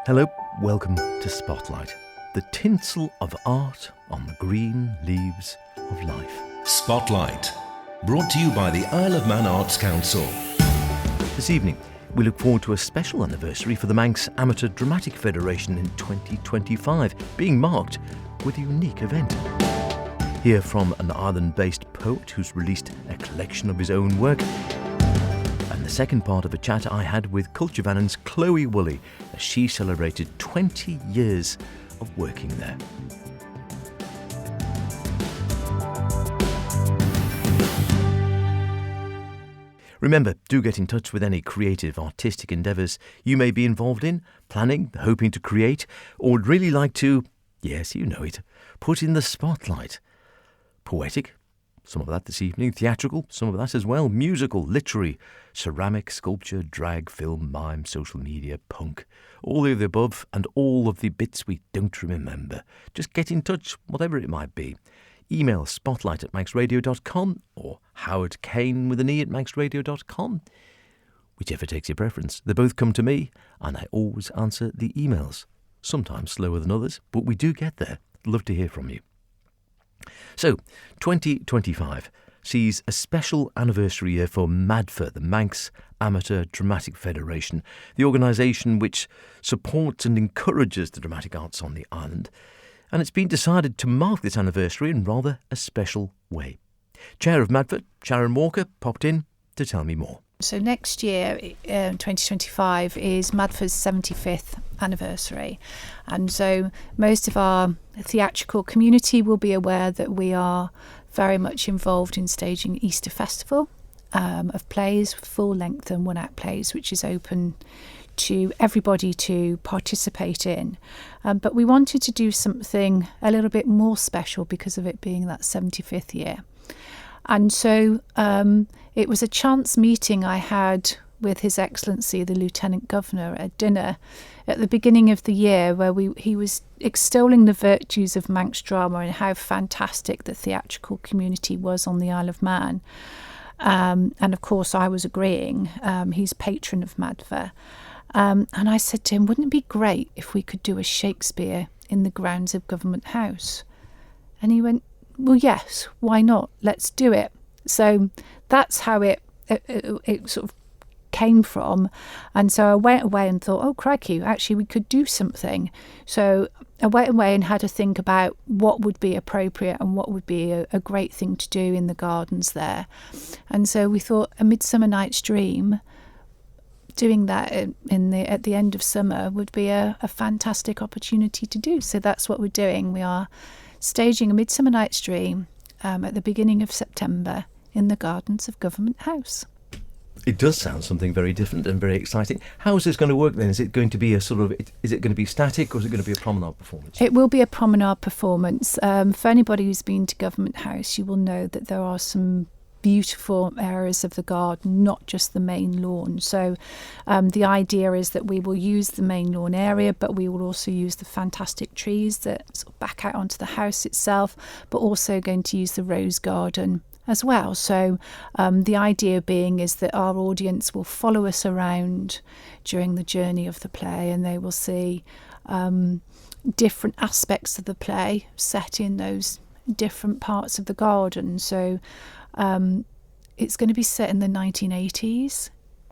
Hello, welcome to Spotlight, the tinsel of art on the green leaves of life. Spotlight, brought to you by the Isle of Man Arts Council. This evening, we look forward to a special anniversary for the Manx Amateur Dramatic Federation in 2025, being marked with a unique event. Hear from an Ireland-based poet who's released a collection of his own work. And the second part of a chat I had with Culture Vannin's Chloe Woolley as she celebrated 20 years of working there. Remember, do get in touch with any creative, artistic endeavours you may be involved in, planning, hoping to create, or would really like to, yes, you know it, put in the spotlight. Poetic, some of that this evening, theatrical, some of that as well, musical, literary, ceramic, sculpture, drag, film, mime, social media, punk, all of the above and all of the bits we don't remember. Just get in touch, whatever it might be. Email spotlight@manxradio.com or Howard Kane with an E at manxradio.com. Whichever takes your preference. They both come to me and I always answer the emails. Sometimes slower than others, but we do get there. Love to hear from you. So, 2025 sees a special anniversary year for MADF, the Manx Amateur Dramatic Federation, the organisation which supports and encourages the dramatic arts on the island. And it's been decided to mark this anniversary in rather a special way. Chair of MADF, Sharon Walker, popped in to tell me more. So next year, 2025, is MADF's 75th anniversary. And so most of our theatrical community will be aware that we are very much involved in staging Easter Festival of plays, full-length and one-act plays, which is open to everybody to participate in. But we wanted to do something a little bit more special because of it being that 75th year. And so it was a chance meeting I had with His Excellency, the Lieutenant Governor, at dinner at the beginning of the year, where he was extolling the virtues of Manx drama and how fantastic the theatrical community was on the Isle of Man. And of course, I was agreeing. He's patron of MADF. And I said to him, wouldn't it be great if we could do a Shakespeare in the grounds of Government House? And he went, well, yes, why not? Let's do it. So that's how it sort of came from. And so I went away and thought, oh, crikey, actually we could do something. So I went away and had to think about what would be appropriate and what would be a great thing to do in the gardens there. And so we thought A Midsummer Night's Dream, doing that at the end of summer would be a fantastic opportunity to do. So that's what we're doing. We are staging A Midsummer Night's Dream at the beginning of September in the gardens of Government House. It does sound something very different and very exciting. How is this going to work then? Is it going to be is it going to be static or is it going to be a promenade performance? It will be a promenade performance. For anybody who's been to Government House, you will know that there are some beautiful areas of the garden, not just the main lawn. So the idea is that we will use the main lawn area, but we will also use the fantastic trees that sort of back out onto the house itself, but also going to use the rose garden as well. So the idea being is that our audience will follow us around during the journey of the play, and they will see different aspects of the play set in those different parts of the garden. So it's going to be set in the 1980s,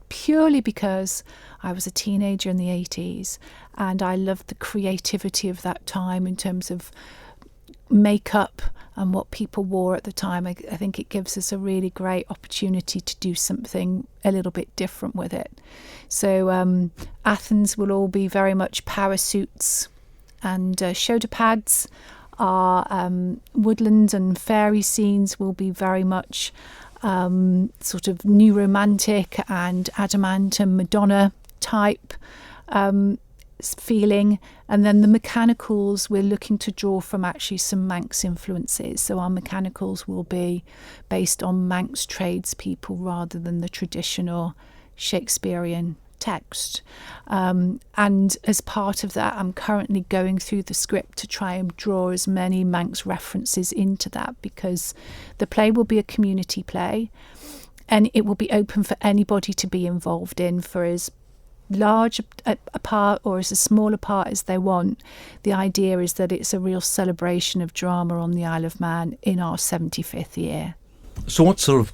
purely because I was a teenager in the 80s and I loved the creativity of that time in terms of makeup and what people wore at the time. I think it gives us a really great opportunity to do something a little bit different with it. So Athens will all be very much power suits, and shoulder pads. Our woodland and fairy scenes will be very much sort of new romantic and adamant and Madonna type feeling. And then the mechanicals, we're looking to draw from actually some Manx influences. So our mechanicals will be based on Manx tradespeople rather than the traditional Shakespearean text. And as part of that, I'm currently going through the script to try and draw as many Manx references into that, because the play will be a community play and it will be open for anybody to be involved in for as large a part or as a small a part as they want. The idea is that it's a real celebration of drama on the Isle of Man in our 75th year. So what sort of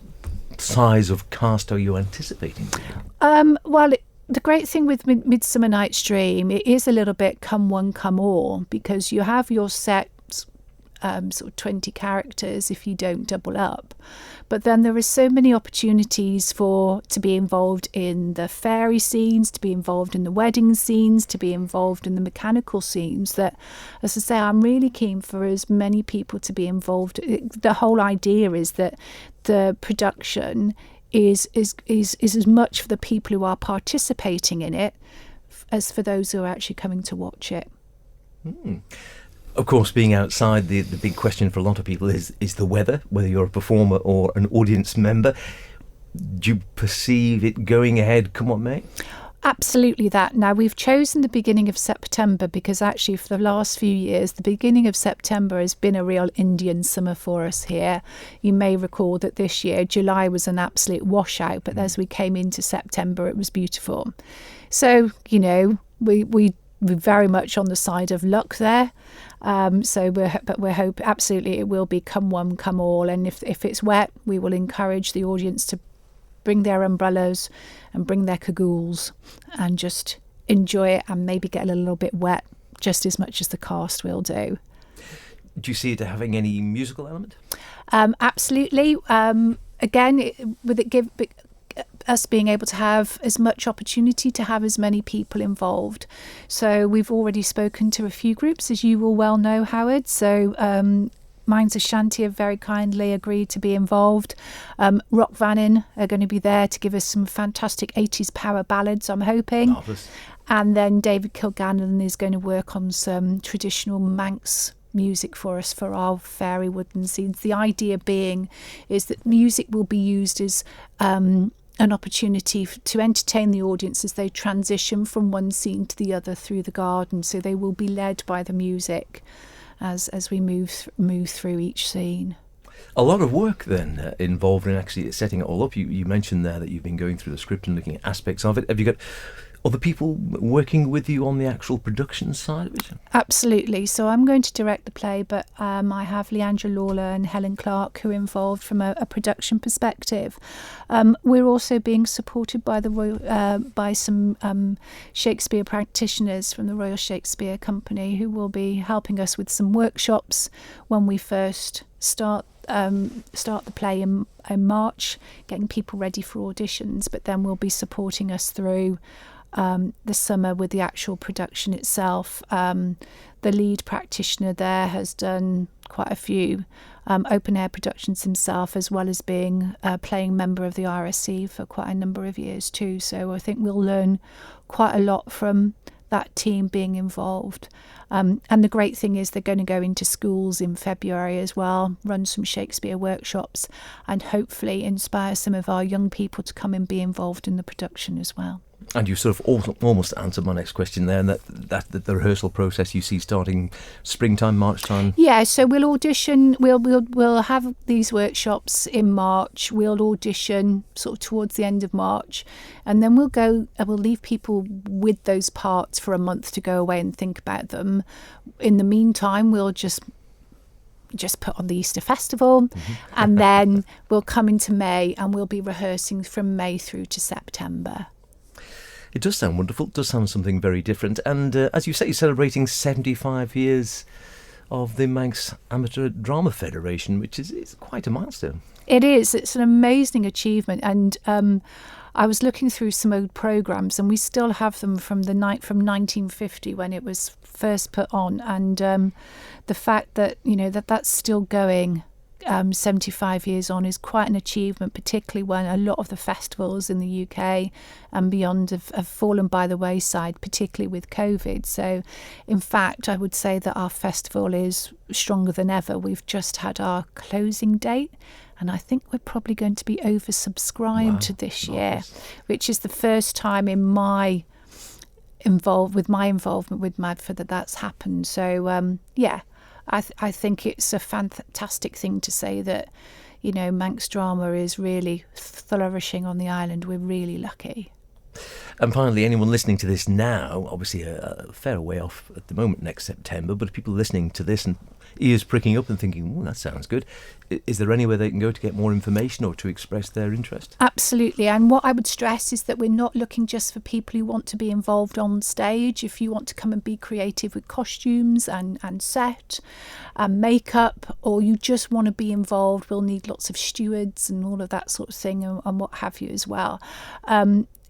size of cast are you anticipating? The great thing with Midsummer Night's Dream, it is a little bit come one, come all, because you have your set sort of 20 characters if you don't double up. But then there are so many opportunities to be involved in the fairy scenes, to be involved in the wedding scenes, to be involved in the mechanical scenes that, as I say, I'm really keen for as many people to be involved. The whole idea is that the production is as much for the people who are participating in it as for those who are actually coming to watch it. Of course, being outside, the big question for a lot of people is the weather, whether you're a performer or an audience member. Do you perceive it going ahead come what may? Absolutely that. Now, we've chosen the beginning of September because actually for the last few years, the beginning of September has been a real Indian summer for us here. You may recall that this year, July was an absolute washout, but as we came into September, it was beautiful. So, we're very much on the side of luck there. We're hoping absolutely it will be come one, come all. And if it's wet, we will encourage the audience to bring their umbrellas and bring their cagoules and just enjoy it and maybe get a little bit wet just as much as the cast will do. Do you see it having any musical element? Absolutely. Again, with it us being able to have as much opportunity to have as many people involved. So we've already spoken to a few groups, as you will well know, Howard. So Minds of Shanty have very kindly agreed to be involved. Rock Vannin are going to be there to give us some fantastic 80s power ballads, I'm hoping. Marvellous. And then David Callin is going to work on some traditional Manx music for us for our fairy wooden scenes. The idea being is that music will be used as an opportunity to entertain the audience as they transition from one scene to the other through the garden. So they will be led by the music as we move through each scene. A lot of work then involved in actually setting it all up. You mentioned there that you've been going through the script and looking at aspects of it. Have you got other people working with you on the actual production side of it? Absolutely. So I'm going to direct the play, but I have Leandra Lawler and Helen Clark who are involved from a production perspective. We're also being supported by by some Shakespeare practitioners from the Royal Shakespeare Company who will be helping us with some workshops when we first start the play in March, getting people ready for auditions, but then we'll be supporting us through the summer with the actual production itself. The lead practitioner there has done quite a few open air productions himself, as well as being a playing member of the RSC for quite a number of years too. So I think we'll learn quite a lot from that team being involved. And the great thing is they're going to go into schools in February as well, run some Shakespeare workshops, and hopefully inspire some of our young people to come and be involved in the production as well. And you sort of almost answered my next question there, and that the rehearsal process you see starting springtime, March time. Yeah, so we'll audition. We'll have these workshops in March. We'll audition sort of towards the end of March, and then we'll leave people with those parts for a month to go away and think about them. In the meantime, we'll just put on the Easter Festival, and then we'll come into May and we'll be rehearsing from May through to September. It does sound wonderful. It does sound something very different. And as you say, you're celebrating 75 years of the Manx Amateur Drama Federation, which is quite a milestone. It is. It's an amazing achievement. And I was looking through some old programmes, and we still have them from 1950 when it was first put on. And the fact that, that's still going 75 years on is quite an achievement, particularly when a lot of the festivals in the UK and beyond have fallen by the wayside, particularly with COVID. So in fact, I would say that our festival is stronger than ever. We've just had our closing date, and I think we're probably going to be oversubscribed this year, which is the first time in my involvement with MADF that's happened. So I think it's a fantastic thing to say that, Manx drama is really flourishing on the island. We're really lucky. And finally, anyone listening to this now, obviously a fair way off at the moment next September, but if people listening to this and ears pricking up and thinking, that sounds good, is there anywhere they can go to get more information or to express their interest? Absolutely. And what I would stress is that we're not looking just for people who want to be involved on stage. If you want to come and be creative with costumes and set and makeup, or you just want to be involved, we'll need lots of stewards and all of that sort of thing and what have you as well.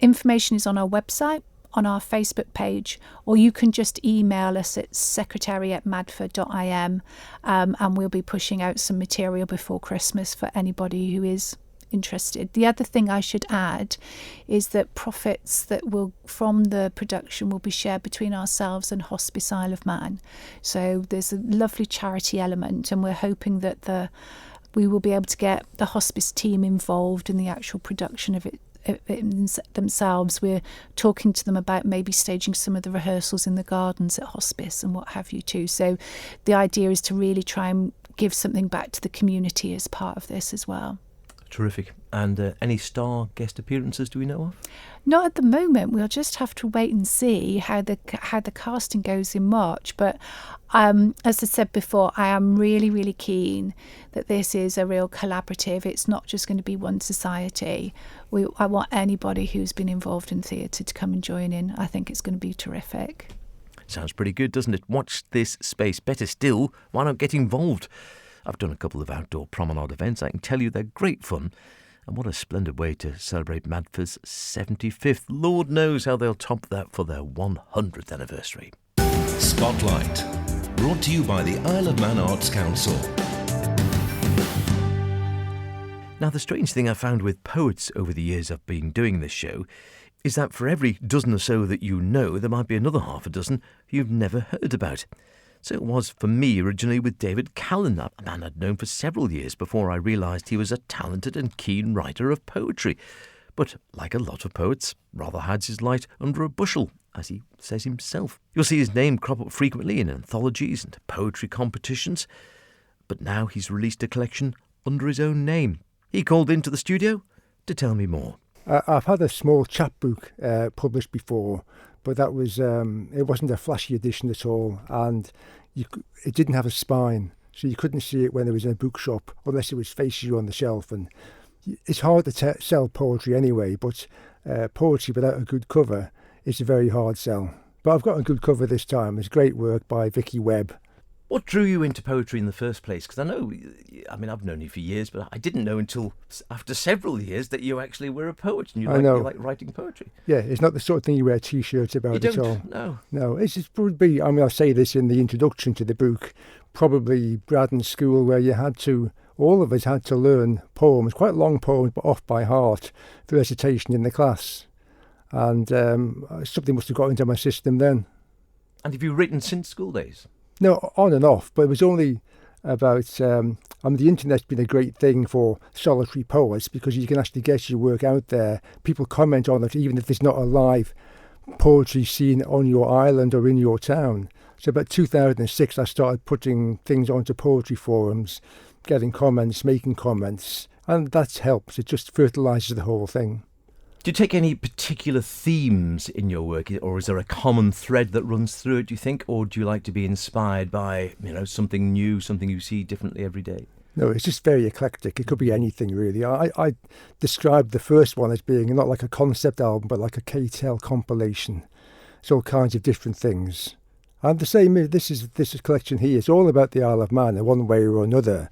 Information is on our website, on our Facebook page, or you can just email us at secretary@madfa.im, and we'll be pushing out some material before Christmas for anybody who is interested. The other thing I should add is that profits that will from the production will be shared between ourselves and Hospice Isle of Man. So there's a lovely charity element, and we're hoping that we will be able to get the hospice team involved in the actual production of it themselves. We're talking to them about maybe staging some of the rehearsals in the gardens at hospice and what have you too. So the idea is to really try and give something back to the community as part of this as well. Terrific. And any star guest appearances do we know of? Not at the moment. We'll just have to wait and see how the casting goes in March. But as I said before, I am really, really keen that this is a real collaborative. It's not just going to be one society. I want anybody who's been involved in theatre to come and join in. I think it's going to be terrific. Sounds pretty good, doesn't it? Watch this space. Better still, why not get involved? I've done a couple of outdoor promenade events. I can tell you they're great fun. And what a splendid way to celebrate MADFA's 75th. Lord knows how they'll top that for their 100th anniversary. Spotlight, brought to you by the Isle of Man Arts Council. Now, the strange thing I've found with poets over the years I've been doing this show is that for every dozen or so that you know, there might be another half a dozen you've never heard about. So it was for me originally with David Callin, a man I'd known for several years before I realised he was a talented and keen writer of poetry. But like a lot of poets, rather hides his light under a bushel, as he says himself. You'll see his name crop up frequently in anthologies and poetry competitions. But now he's released a collection under his own name. He called into the studio to tell me more. I've had a small chapbook published before, but that was it wasn't a flashy edition at all, and it didn't have a spine, so you couldn't see it when it was in a bookshop unless it was facing you on the shelf. And it's hard to sell poetry anyway, but poetry without a good cover is a very hard sell. But I've got a good cover this time. It's great work by Vicky Webb. What drew you into poetry in the first place? Because I've known you for years, but I didn't know until after several years that you actually were a poet and you like writing poetry. Yeah, it's not the sort of thing you wear T-shirts about you at all. No, it's just probably, I'll say this in the introduction to the book, probably Braddon School, where all of us had to learn poems, quite long poems, but off by heart, for recitation in the class. And something must have got into my system then. And have you written since school days? No, on and off, but it was only about... the internet's been a great thing for solitary poets because you can actually get your work out there. People comment on it, even if there's not a live poetry scene on your island or in your town. So about 2006, I started putting things onto poetry forums, getting comments, making comments, and that helps. It just fertilises the whole thing. Do you take any particular themes in your work, or is there a common thread that runs through it, do you think? Or do you like to be inspired by, something new, something you see differently every day? No, it's just very eclectic. It could be anything, really. I described the first one as being not like a concept album, but like a K-Tel compilation. It's all kinds of different things. And the same, this collection here, it's all about the Isle of Man in one way or another.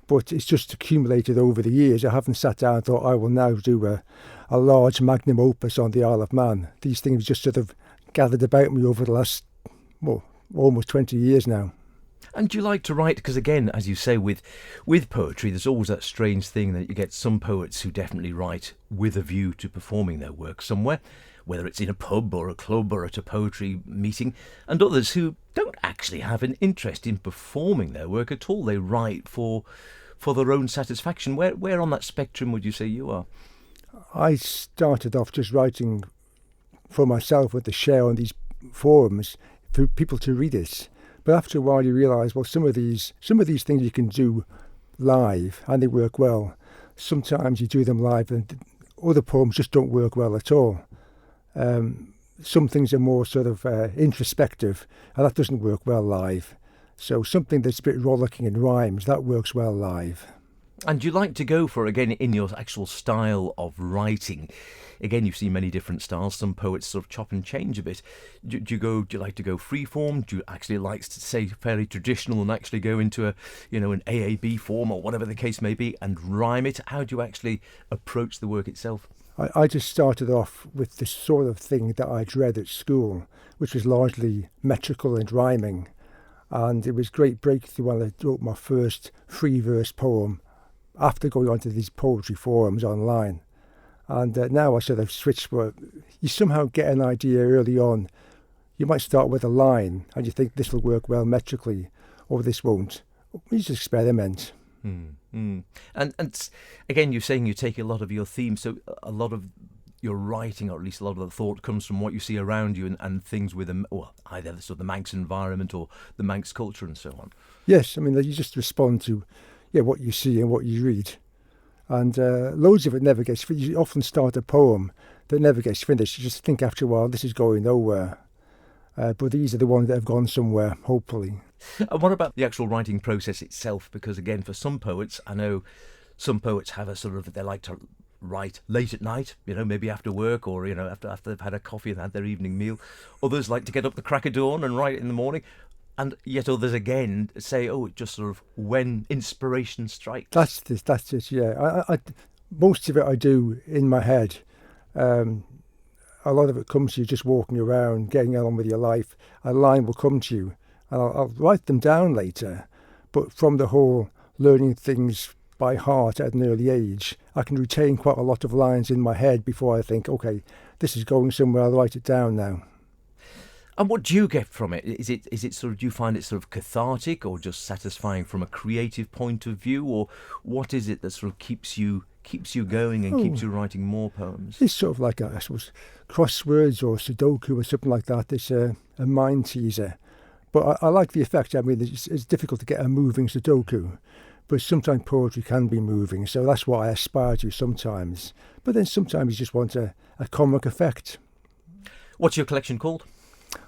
But it's just accumulated over the years. I haven't sat down and thought I will now do a large magnum opus on the Isle of Man. These things just sort of gathered about me over the last, almost 20 years now. And do you like to write? Because again, as you say, with poetry, there's always that strange thing that you get some poets who definitely write with a view to performing their work somewhere, whether it's in a pub or a club or at a poetry meeting, and others who don't actually have an interest in performing their work at all. They write for their own satisfaction. Where on that spectrum would you say you are? I started off just writing for myself with the share on these forums for people to read it. But after a while you realise, well, some of these things you can do live and they work well. Sometimes you do them live and other poems just don't work well at all. Some things are more sort of introspective, and that doesn't work well live. So something that's a bit rollicking and rhymes, that works well live. And you like to go for, again, in your actual style of writing, again, you've seen many different styles. Some poets sort of chop and change a bit. Do you like to go free form? Do you actually like to say fairly traditional and actually go into an AAB form or whatever the case may be and rhyme it? How do you actually approach the work itself? I just started off with the sort of thing that I'd read at school, which was largely metrical and rhyming. And it was a great breakthrough when I wrote my first free verse poem after going onto these poetry forums online. And now I sort of switch where you somehow get an idea early on. You might start with a line and you think this will work well metrically, or this won't. You just experiment. And again, you're saying you take a lot of your themes, so a lot of your writing, or at least a lot of the thought, comes from what you see around you and things with them, or either the sort of the Manx environment or the Manx culture and so on. Yes, I mean, you just respond to what you see and what you read. And loads of it never gets finished. You often start a poem that never gets finished. You just think after a while, this is going nowhere. But these are the ones that have gone somewhere, hopefully. And what about the actual writing process itself? Because again, for some poets, I know some poets have a sort of, they like to write late at night, maybe after work, or, after they've had a coffee and had their evening meal. Others like to get up the crack of dawn and write in the morning. And yet others again say, just sort of when inspiration strikes. That's it, yeah. I most of it I do in my head. A lot of it comes to you just walking around, getting on with your life. A line will come to you, and I'll write them down later. But from the whole learning things by heart at an early age, I can retain quite a lot of lines in my head before I think, okay, this is going somewhere, I'll write it down now. And what do you get from it? Is it sort of, do you find it sort of cathartic or just satisfying from a creative point of view, or what is it that sort of keeps you going and keeps you writing more poems? It's sort of like I suppose crosswords or Sudoku or something like that. It's a mind teaser, but I like the effect. I mean, it's difficult to get a moving Sudoku, but sometimes poetry can be moving, so that's what I aspire to sometimes. But then sometimes you just want a comic effect. What's your collection called?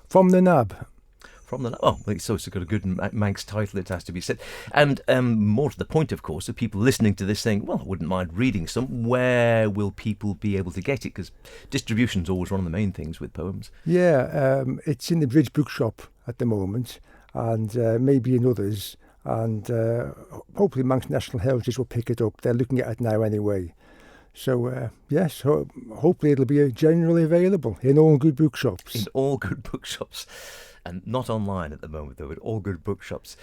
From the Nab. From the so it's got a good Manx title, it has to be said. And more to the point, of course, of people listening to this saying, well, I wouldn't mind reading some. Where will people be able to get it? Because distribution's always one of the main things with poems. Yeah, it's in the Bridge Bookshop at the moment, and maybe in others. And hopefully Manx National Heritage will pick it up. They're looking at it now anyway. So, yes, hopefully it'll be generally available in all good bookshops. In all good bookshops. And not online at the moment, though, in all good bookshops.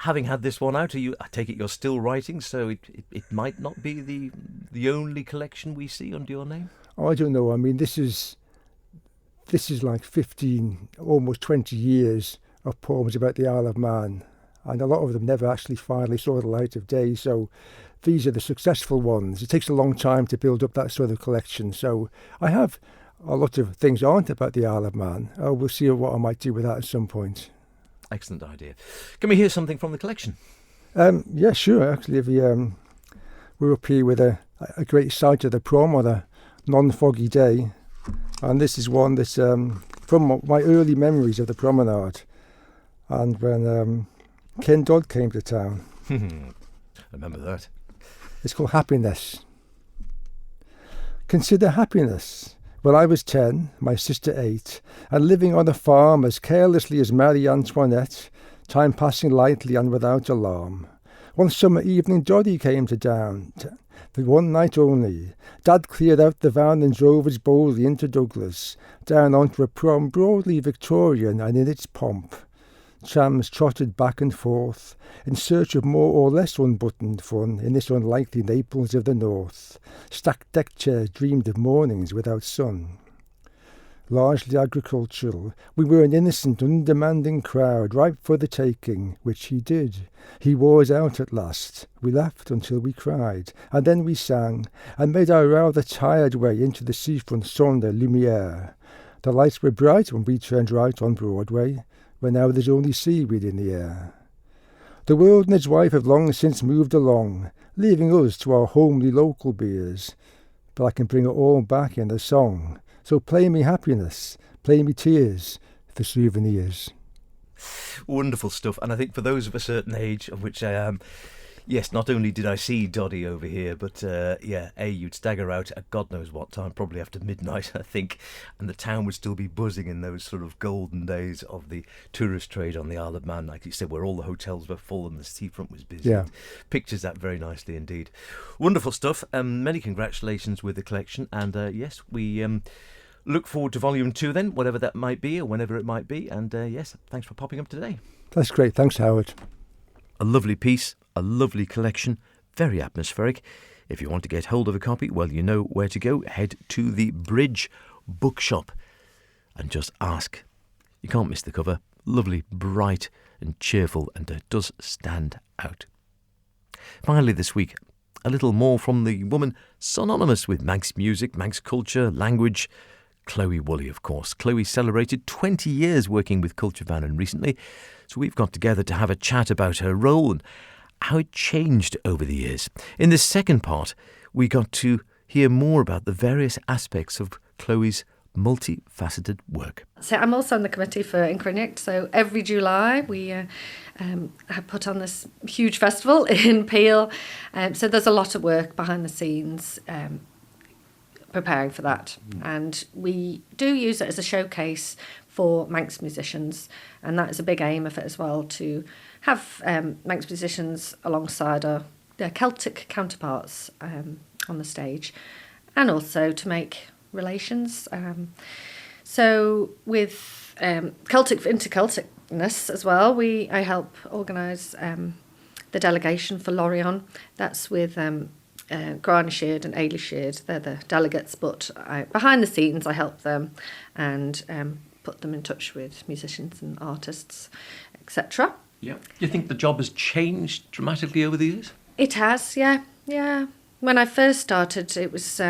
Having had this one out, I take it you're still writing, so it might not be the only collection we see under your name? Oh, I don't know. I mean, this is like 15, almost 20 years of poems about the Isle of Man. And a lot of them never actually finally saw the light of day, so these are the successful ones. It takes a long time to build up that sort of collection, so I have a lot of things aren't about the Isle of Man. We'll see what I might do with that at some point. Excellent idea. Can we hear something from the collection? Yeah, sure. Actually, we're up here with a great sight of the prom on a non-foggy day, and this is one that's from my early memories of the promenade, and when Ken Dodd came to town. I remember that. It's called Happiness. Consider happiness. When I was 10, my sister 8, and living on a farm as carelessly as Marie Antoinette, time passing lightly and without alarm. One summer evening Doddy came to town, for one night only. Dad cleared out the van and drove us boldly into Douglas, down onto a prom broadly Victorian and in its pomp. Chams trotted back and forth, in search of more or less unbuttoned fun in this unlikely Naples of the North. Stacked deck chairs dreamed of mornings without sun. Largely agricultural, we were an innocent, undemanding crowd, ripe for the taking, which he did. He wore us out at last. We laughed until we cried, and then we sang, and made our rather tired way into the seafront Son de Lumière. The lights were bright when we turned right on Broadway, where now there's only seaweed in the air. The world and its wife have long since moved along, leaving us to our homely local beers, but I can bring it all back in the song, So play me happiness, play me tears for souvenirs. Wonderful stuff. And I think for those of a certain age, of which I am, yes, not only did I see Doddy over here, but you'd stagger out at God knows what time, probably after midnight, I think, and the town would still be buzzing in those sort of golden days of the tourist trade on the Isle of Man, like you said, where all the hotels were full and the seafront was busy. Yeah. Pictures that very nicely indeed. Wonderful stuff. Many congratulations with the collection, and yes, we look forward to Volume 2 then, whatever that might be or whenever it might be, and yes, thanks for popping up today. That's great. Thanks, Howard. A lovely piece, a lovely collection, very atmospheric. If you want to get hold of a copy, well, you know where to go. Head to the Bridge Bookshop and just ask. You can't miss the cover. Lovely, bright and cheerful, and it does stand out. Finally this week, a little more from the woman synonymous with Manx music, Manx culture, language, Chloe Woolley, of course. Chloe celebrated 20 years working with Culture Vannin recently, so we've got together to have a chat about her role and how it changed over the years. In this second part, we got to hear more about the various aspects of Chloe's multifaceted work. So I'm also on the committee for Incronict. So every July we have put on this huge festival in Peel. So there's a lot of work behind the scenes preparing for that. And we do use it as a showcase for Manx musicians. And that is a big aim of it as well, to have Manx musicians alongside their Celtic counterparts on the stage. And also to make relations. So with Celtic for intercelticness as well, I help organise the delegation for Lorient. That's with Granishid and Ailishid. They're the delegates, but behind the scenes I help them and put them in touch with musicians and artists, etc. Yeah. Do you think the job has changed dramatically over the years? It has, yeah. When I first started, it was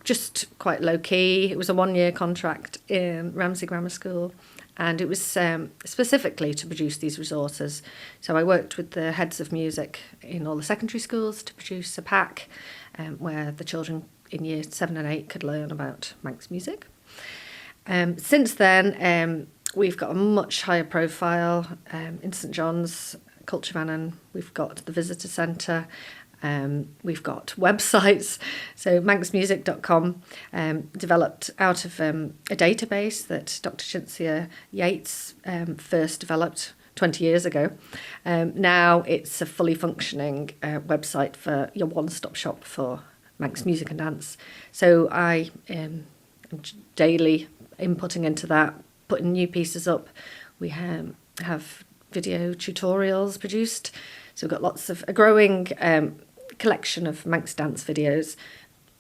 just quite low-key. It was a one-year contract in Ramsey Grammar School, and it was specifically to produce these resources. So I worked with the heads of music in all the secondary schools to produce a pack where the children in year 7 and 8 could learn about Manx music. Since then, we've got a much higher profile in St John's, Culture Vannin. We've got the Visitor Centre. We've got websites. So manxmusic.com developed out of a database that Dr. Cinzia Yates first developed 20 years ago. Now it's a fully functioning website for your one-stop shop for Manx music and dance. So I am daily inputting into that, putting new pieces up. We have video tutorials produced. So we've got a growing collection of Manx dance videos.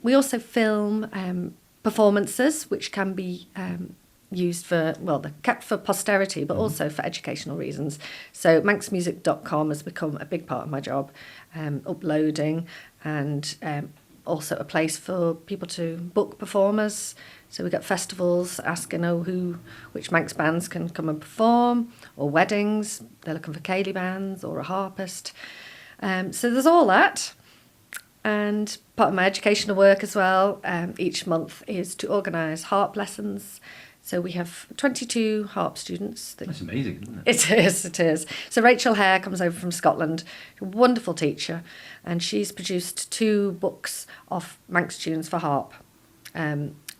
We also film performances, which can be used they're kept for posterity, but also for educational reasons. So manxmusic.com has become a big part of my job, uploading and also a place for people to book performers. So we get festivals asking which Manx bands can come and perform, or weddings, they're looking for ceilidh bands or a harpist. So there's all that. And part of my educational work as well, each month, is to organise harp lessons. So we have 22 harp students. That's amazing, isn't it? It is. So Rachel Hare comes over from Scotland, a wonderful teacher, and she's produced 2 books of Manx tunes for harp.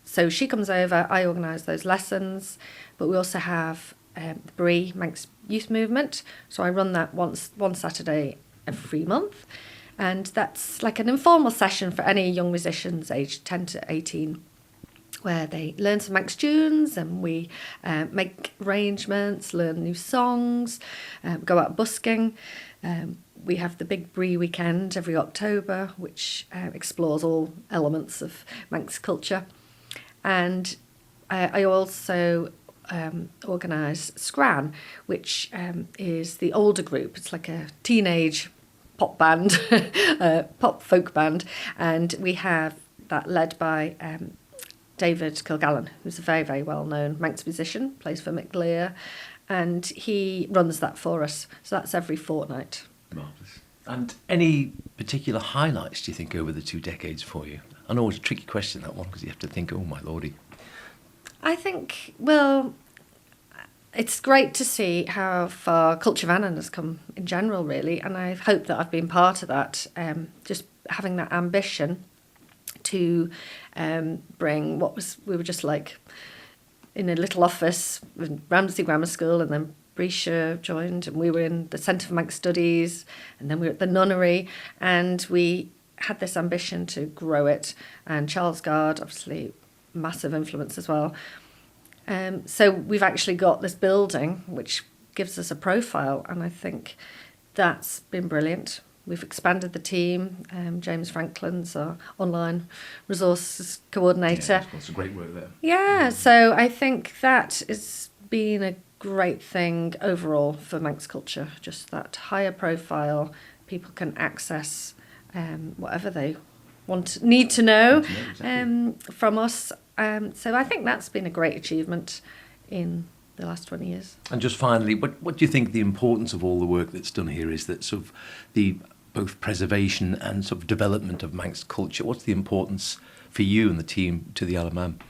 So she comes over, I organise those lessons, but we also have the Brie Manx Youth Movement. So I run that one Saturday every month. And that's like an informal session for any young musicians aged 10 to 18, where they learn some Manx tunes and we make arrangements, learn new songs, go out busking. We have the big Brie weekend every October, which explores all elements of Manx culture. And I also organise Scran, which is the older group. It's like a teenage pop band, pop folk band, and we have that led by David Callin, who's a very, very well-known Manx musician, plays for McLear, and he runs that for us. So that's every fortnight. Marvellous. And any particular highlights, do you think, over the 2 decades for you? I know it's a tricky question, that one, because you have to think, oh my lordy. I think, well, it's great to see how far Culture Vannin has come in general, really, and I hope that I've been part of that, just having that ambition to bring we were just like in a little office in Ramsey Grammar School, and then Brescia joined, and we were in the Centre for Manx Studies, and then we were at the Nunnery, and we had this ambition to grow it, and Charles Gard, obviously, massive influence as well. So we've actually got this building which gives us a profile, and I think that's been brilliant. We've expanded the team. James Franklin's our online resources coordinator. Yeah, that's great work there. Yeah, so I think that has been a great thing overall for Manx culture, just that higher profile, people can access whatever they need to know from us. So I think that's been a great achievement in the last 20 years. And just finally, what do you think the importance of all the work that's done here is, that sort of the both preservation and sort of development of Manx culture? What's the importance for you and the team to the Isle of Man?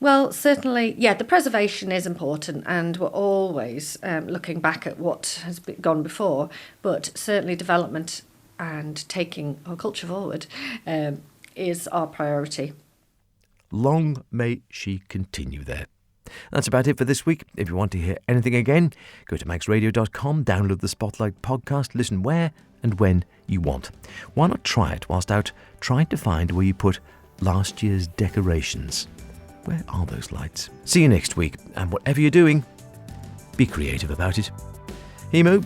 Well, certainly, yeah, the preservation is important, and we're always looking back at what has gone before, but certainly development and taking our culture forward is our priority. Long may she continue there. That's about it for this week. If you want to hear anything again, go to manxradio.com, download the Spotlight podcast, listen where and when you want. Why not try it whilst out trying to find where you put last year's decorations? Where are those lights? See you next week, and whatever you're doing, be creative about it. Emo.